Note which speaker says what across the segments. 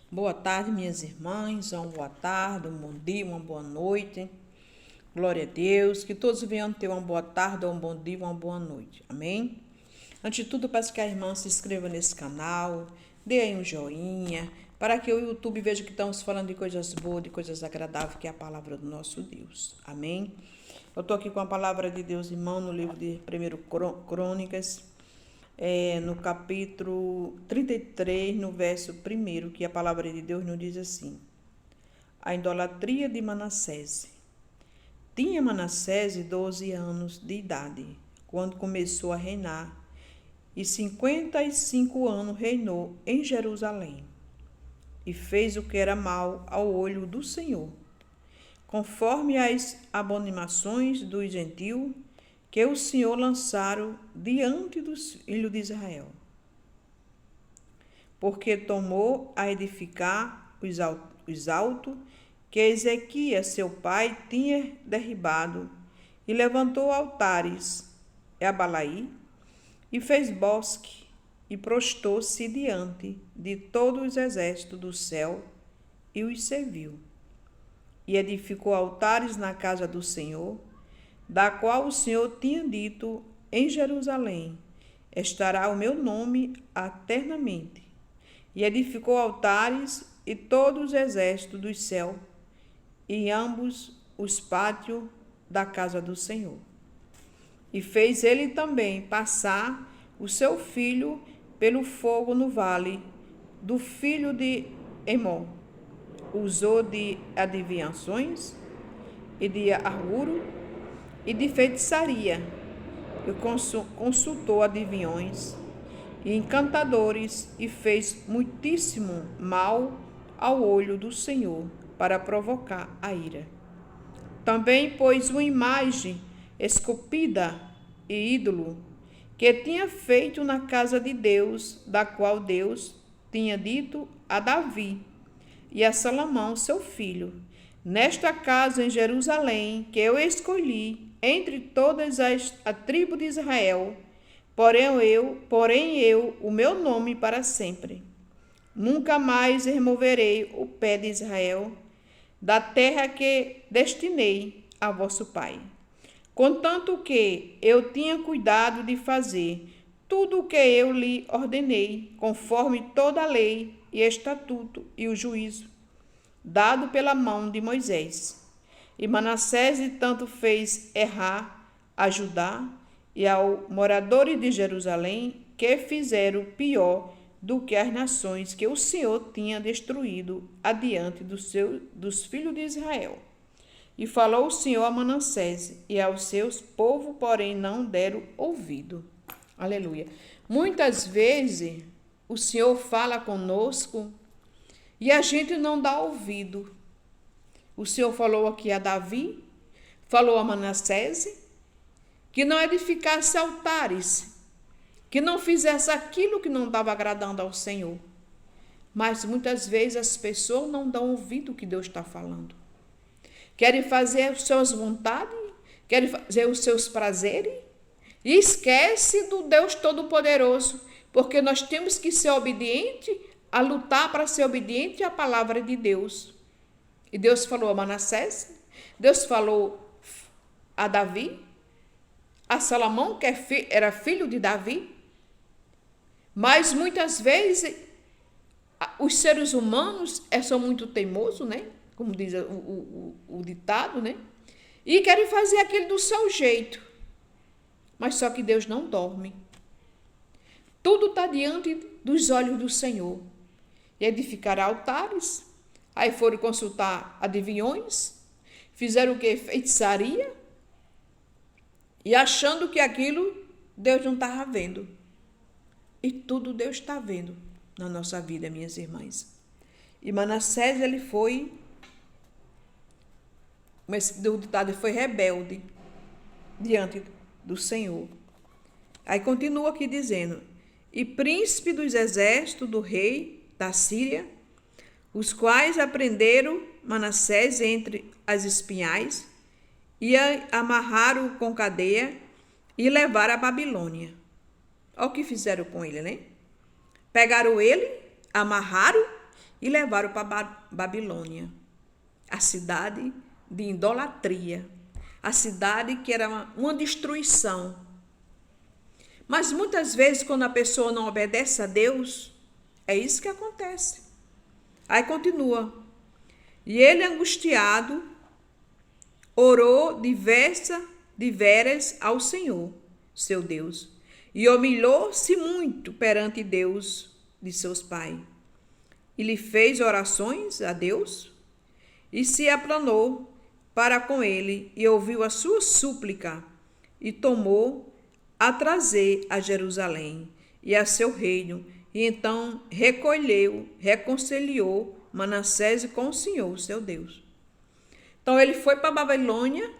Speaker 1: Boa tarde, minhas irmãs, uma boa tarde, um bom dia, uma boa noite. Glória a Deus, que todos venham ter uma boa tarde, um bom dia, uma boa noite. Amém? Antes de tudo, peço que a irmã se inscreva nesse canal, dê aí um joinha, para que o YouTube veja que estamos falando de coisas boas, de coisas agradáveis, que é a palavra do nosso Deus. Amém? Eu estou aqui com a palavra de Deus, irmão, no livro de 1 Crônicas, no capítulo 33, no verso 1, que a palavra de Deus nos diz assim: a idolatria de Manassés. Tinha Manassés 12 anos de idade, quando começou a reinar, e 55 anos reinou em Jerusalém, e fez o que era mal ao olho do Senhor, conforme as abominações dos gentios que o Senhor lançaram diante dos filhos de Israel. Porque tomou a edificar os altos que Ezequias, seu pai, tinha derribado, e levantou altares a Balaí, e fez bosque, e prostou-se diante de todos os exércitos do céu, e os serviu. E edificou altares na casa do Senhor, da qual o Senhor tinha dito: em Jerusalém estará o meu nome eternamente. E edificou altares e todos os exércitos do céu, e ambos os pátios da casa do Senhor. E fez ele também passar o seu filho pelo fogo no vale do filho de Emó. Usou de adivinhações e de arguro e de feitiçaria, e consultou adivinhões e encantadores, e fez muitíssimo mal ao olho do Senhor, para provocar a ira. Também pôs uma imagem esculpida e ídolo, que tinha feito na casa de Deus, da qual Deus tinha dito a Davi e a Salomão, seu filho: nesta casa em Jerusalém, que eu escolhi entre todas a tribo de Israel, porém eu o meu nome para sempre. Nunca mais removerei o pé de Israel da terra que destinei a vosso pai. Contanto que eu tinha cuidado de fazer tudo o que eu lhe ordenei, conforme toda a lei e estatuto e o juízo, dado pela mão de Moisés. E Manassés tanto fez errar a Judá e aos moradores de Jerusalém, que fizeram pior do que as nações que o Senhor tinha destruído adiante dos filhos de Israel. E falou o Senhor a Manassés e aos seus povos, porém não deram ouvido. Aleluia. Muitas vezes o Senhor fala conosco e a gente não dá ouvido. O Senhor falou aqui a Davi, falou a Manassés, que não edificasse altares, que não fizesse aquilo que não estava agradando ao Senhor. Mas muitas vezes as pessoas não dão ouvido o que Deus está falando. Querem fazer as suas vontades, querem fazer os seus prazeres, e esquece do Deus Todo-Poderoso, porque nós temos que ser obedientes, a lutar para ser obediente à palavra de Deus. E Deus falou a Manassés, Deus falou a Davi, a Salomão, que era filho de Davi. Mas muitas vezes os seres humanos são muito teimosos, né? Como diz o ditado, né? E querem fazer aquilo do seu jeito. Mas só que Deus não dorme. Tudo está diante dos olhos do Senhor. E edificaram altares. Aí foram consultar adivinhões. Fizeram o quê? Feitiçaria. E achando que aquilo Deus não estava vendo. E tudo Deus está vendo na nossa vida, minhas irmãs. E Manassés, ele foi, mas o ditado, foi rebelde diante do Senhor. Aí continua aqui dizendo: e príncipe dos exércitos do rei da Síria, os quais aprenderam Manassés entre as espinhais, e amarraram com cadeia e levaram a Babilônia. Olha o que fizeram com ele, né? Pegaram ele, amarraram e levaram para Babilônia, a cidade de idolatria, a cidade que era uma destruição. Mas muitas vezes, quando a pessoa não obedece a Deus, é isso que acontece. Aí continua. E ele, angustiado, orou diversas ao Senhor, seu Deus, e humilhou-se muito perante Deus de seus pais. E lhe fez orações a Deus, e se aplanou para com ele, e ouviu a sua súplica, e tomou a trazer a Jerusalém e a seu reino, e então reconciliou Manassés com o Senhor, seu Deus. Então ele foi para a Babilônia,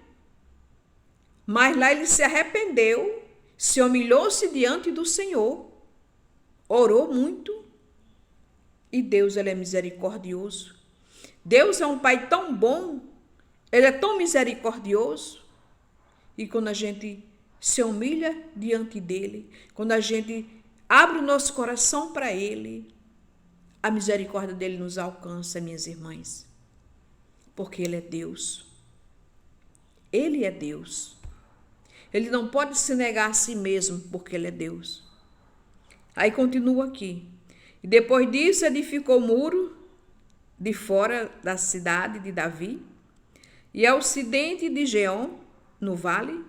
Speaker 1: mas lá ele se arrependeu, se humilhou-se diante do Senhor, orou muito, e Deus, ele é misericordioso. Deus é um Pai tão bom, ele é tão misericordioso, e quando a gente se humilha diante dele, quando a gente abre o nosso coração para ele, a misericórdia dele nos alcança, minhas irmãs, porque ele é Deus. Ele é Deus. Ele não pode se negar a si mesmo, porque ele é Deus. Aí continua aqui. E depois disso edificou o muro de fora da cidade de Davi, e ao ocidente de Geom, no vale,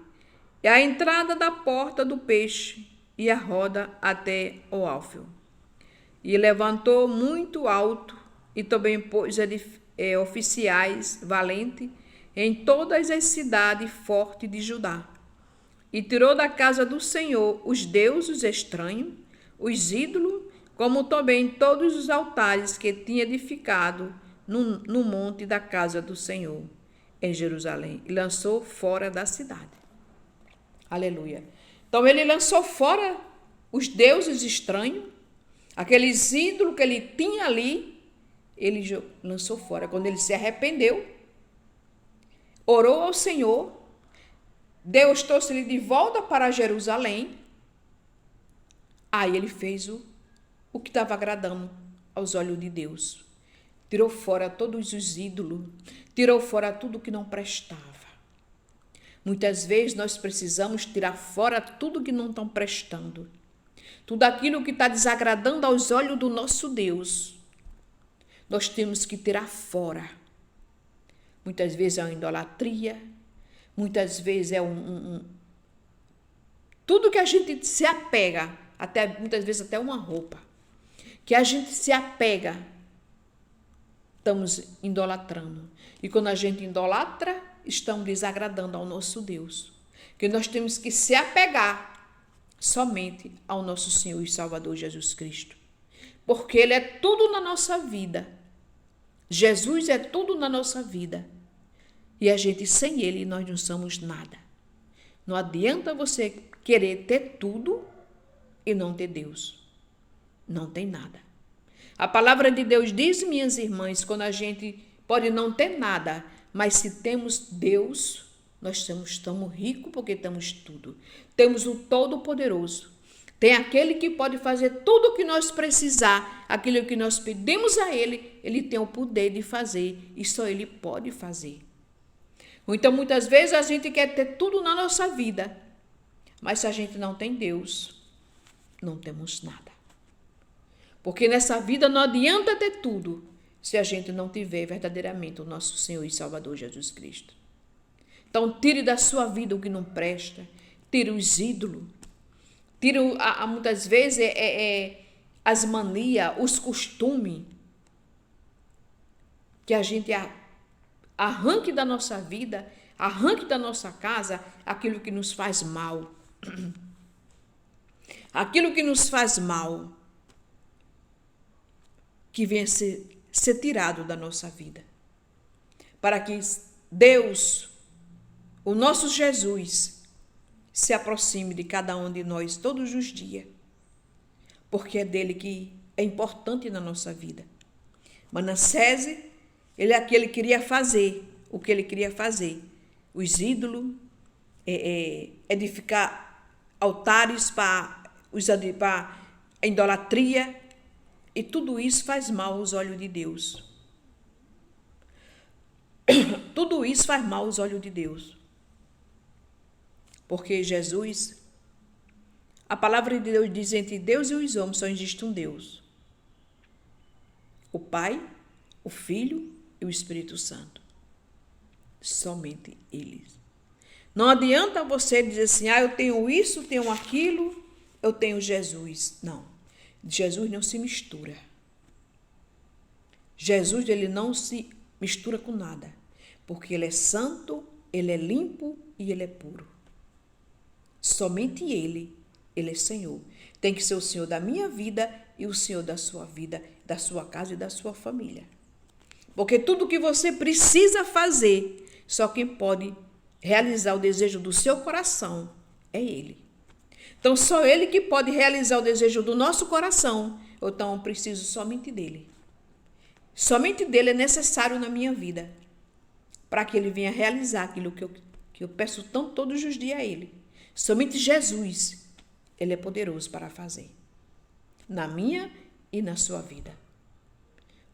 Speaker 1: e a entrada da porta do peixe, e a roda até o Alfeu. E levantou muito alto, e também pôs oficiais valentes em todas as cidades fortes de Judá. E tirou da casa do Senhor os deuses estranhos, os ídolos, como também todos os altares que tinha edificado no monte da casa do Senhor, em Jerusalém, e lançou fora da cidade. Aleluia. Então ele lançou fora os deuses estranhos, aqueles ídolos que ele tinha ali, ele lançou fora. Quando ele se arrependeu, orou ao Senhor, Deus trouxe ele de volta para Jerusalém. Aí ele fez o que estava agradando aos olhos de Deus. Tirou fora todos os ídolos, tirou fora tudo que não prestava. Muitas vezes nós precisamos tirar fora tudo que não está prestando. Tudo aquilo que está desagradando aos olhos do nosso Deus. Nós temos que tirar fora. Muitas vezes é uma idolatria, muitas vezes é tudo que a gente se apega, muitas vezes até uma roupa, que a gente se apega, estamos idolatrando. E quando a gente idolatra, estamos desagradando ao nosso Deus. Que nós temos que se apegar somente ao nosso Senhor e Salvador Jesus Cristo. Porque Ele é tudo na nossa vida. Jesus é tudo na nossa vida. E a gente, sem Ele, nós não somos nada. Não adianta você querer ter tudo e não ter Deus. Não tem nada. A palavra de Deus diz, minhas irmãs, quando a gente pode não ter nada, mas se temos Deus, nós estamos ricos porque temos tudo. Temos o Todo-Poderoso. Tem aquele que pode fazer tudo o que nós precisar, aquilo que nós pedimos a Ele, Ele tem o poder de fazer e só Ele pode fazer. Então, muitas vezes a gente quer ter tudo na nossa vida, mas se a gente não tem Deus, não temos nada. Porque nessa vida não adianta ter tudo se a gente não tiver verdadeiramente o nosso Senhor e Salvador Jesus Cristo. Então, tire da sua vida o que não presta, tire os ídolos, tire muitas vezes as manias, os costumes, que a gente arranque da nossa vida, arranque da nossa casa aquilo que nos faz mal. Aquilo que nos faz mal, que venha ser tirado da nossa vida. Para que Deus, o nosso Jesus, se aproxime de cada um de nós todos os dias. Porque é dele que é importante na nossa vida. Manassés, ele é aquele que queria fazer o que ele queria fazer. Os ídolos, edificar altares para a idolatria. E tudo isso faz mal aos olhos de Deus. Tudo isso faz mal aos olhos de Deus. Porque Jesus, a palavra de Deus diz: entre Deus e os homens só existe um Deus. O Pai, o Filho e o Espírito Santo. Somente eles. Não adianta você dizer assim: eu tenho isso, tenho aquilo, eu tenho Jesus. Não. Jesus não se mistura. Jesus, ele não se mistura com nada. Porque ele é santo, ele é limpo e ele é puro. Somente ele é Senhor. Tem que ser o Senhor da minha vida e o Senhor da sua vida, da sua casa e da sua família. Porque tudo que você precisa fazer, só quem pode realizar o desejo do seu coração é Ele. Então, só Ele que pode realizar o desejo do nosso coração. Então, eu preciso somente dEle. Somente dEle é necessário na minha vida, para que Ele venha realizar aquilo que eu peço tanto todos os dias a Ele. Somente Jesus, Ele é poderoso para fazer. Na minha e na sua vida.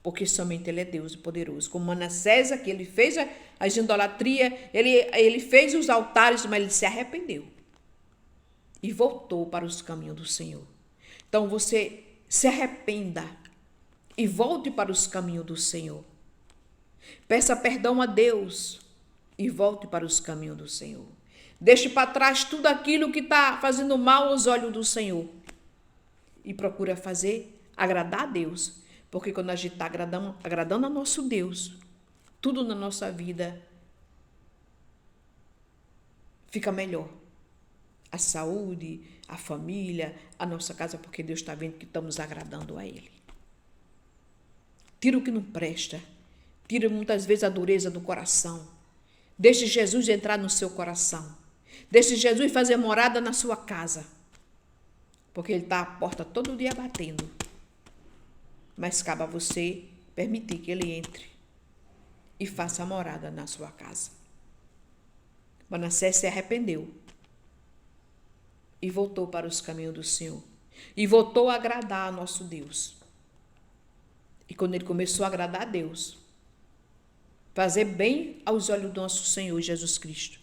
Speaker 1: Porque somente Ele é Deus poderoso. Como Manassés, que ele fez a idolatria, ele fez os altares, mas ele se arrependeu. E voltou para os caminhos do Senhor. Então você se arrependa e volte para os caminhos do Senhor. Peça perdão a Deus e volte para os caminhos do Senhor. Deixe para trás tudo aquilo que está fazendo mal aos olhos do Senhor. E procura agradar a Deus. Porque quando a gente está agradando a nosso Deus, tudo na nossa vida fica melhor. A saúde, a família, a nossa casa, porque Deus está vendo que estamos agradando a Ele. Tira o que não presta. Tira muitas vezes a dureza do coração. Deixe Jesus entrar no seu coração. Deixe Jesus fazer morada na sua casa. Porque Ele está à porta todo dia batendo. Mas cabe a você permitir que Ele entre e faça morada na sua casa. Manassés se arrependeu e voltou para os caminhos do Senhor. E voltou a agradar a nosso Deus. E quando ele começou a agradar a Deus, fazer bem aos olhos do nosso Senhor Jesus Cristo,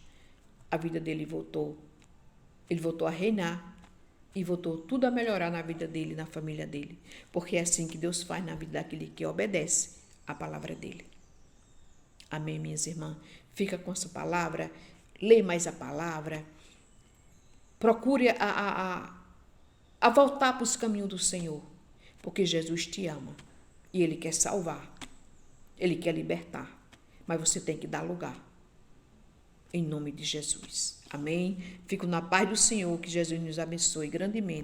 Speaker 1: a vida dele voltou. Ele voltou a reinar. E voltou tudo a melhorar na vida dele, na família dele. Porque é assim que Deus faz na vida daquele que obedece a palavra dele. Amém, minhas irmãs? Fica com essa palavra. Lê mais a palavra. Procure a voltar para os caminhos do Senhor. Porque Jesus te ama. E Ele quer salvar. Ele quer libertar. Mas você tem que dar lugar. Em nome de Jesus. Amém? Fico na paz do Senhor, que Jesus nos abençoe grandemente.